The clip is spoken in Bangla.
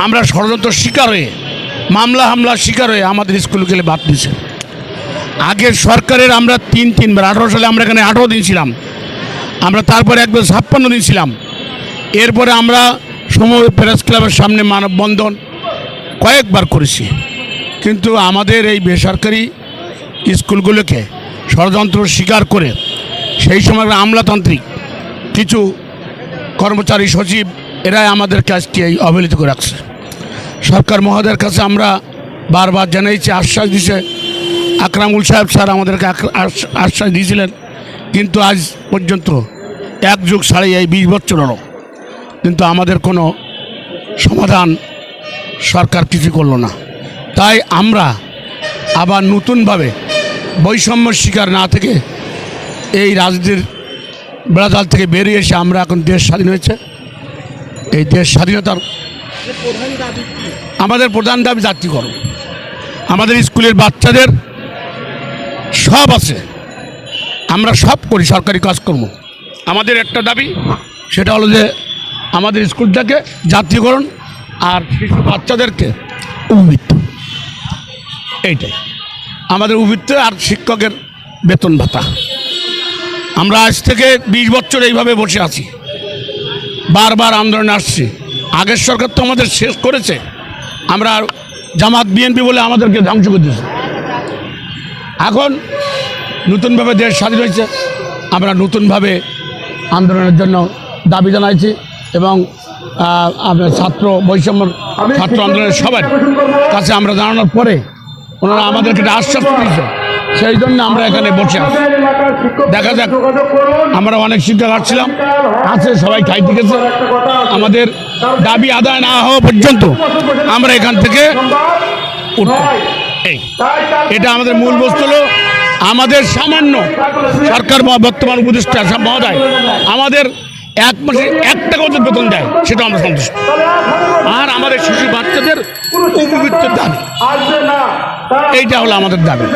আমরা ষড়যন্ত্র শিকার হয়ে হামলার শিকার হয়ে আমাদের স্কুলগুলো বাদ দিয়েছে। আগের সরকারের আমরা তিনবার 18 সালে আমরা এখানে 18 দিন ছিলাম, আমরা তারপরে একবার 56 দিন ছিলাম। এরপরে আমরা সময় প্রেস ক্লাবের সামনে মানববন্ধন কয়েকবার করেছি, কিন্তু আমাদের এই বেসরকারি স্কুলগুলোকে ষড়যন্ত্র স্বীকার করে সেই সময় আমলাতান্ত্রিক কিছু কর্মচারী সচিব এরাই আমাদের কাজকে অবহেলিত করে রাখছে। সরকার মহোদয়ের কাছে আমরা বারবার জানাইছি, আশ্বাস দিয়েছে, আকরামুল সাহেব স্যার আমাদেরকে আশ্বাস দিয়েছিলেন, কিন্তু আজ পর্যন্ত এক যুগ ছাড়াই এই 20 বছর হলো, কিন্তু আমাদের কোনো সমাধান সরকার কিছু করলো না। তাই আমরা আবার নতুনভাবে বৈষম্য শিকার না থেকে এই রাজনীতির বেড়াজাল থেকে বেরিয়ে এসে আমরা এখন দেশ স্বাধীন হয়েছে, এই দেশ স্বাধীনতার আমাদের প্রধান দাবি জাতীয়করণ। আমাদের স্কুলের বাচ্চাদের সব আছে, আমরা সব করি সরকারি কাজকর্ম। আমাদের একটা দাবি, সেটা হলো যে আমাদের স্কুলটাকে জাতীয়করণ আর শিশু বাচ্চাদেরকে উপবৃত্ত, এইটাই আমাদের উপবৃত্ত আর শিক্ষকের বেতন ভাতা। আমরা আজ থেকে 20 বছর এইভাবে বসে আছি, বারবার আন্দোলনে আসছি। আগের সরকার তো আমাদের শেষ করেছে, আমরা জামাত বিএনপি বলে আমাদেরকে ধ্বংস করে দিয়েছে। এখন নতুনভাবে দেশ স্বাধীন হয়েছে, আমরা নতুনভাবে আন্দোলনের জন্য দাবি জানাইছি এবং ছাত্র বৈষম্য ছাত্র আন্দোলনের সবার কাছে আমরা জানানোর পরে ওনারা আমাদেরকে একটা আশ্বাস দিয়েছে, সেই জন্য আমরা এখানে বসে আছি। দেখা যাক, আমরা অনেক শিক্ষক আসছিলাম, আছে সবাই খাইতে গেছে। আমাদের দাবি আদায় না হওয়া পর্যন্ত আমরা এখান থেকে উঠব, এটা আমাদের মূল বস্তু হলো। আমাদের সামান্য সরকার বর্তমান উপদেষ্টা মহোদয় আমাদের 1 মাসে 1 টাকা ওদের বেতন দেয়, সেটা আমরা সন্তুষ্ট। আর আমাদের শিশু বাচ্চাদের উপবৃত্তের দাবি, এইটা হলো আমাদের দাবি।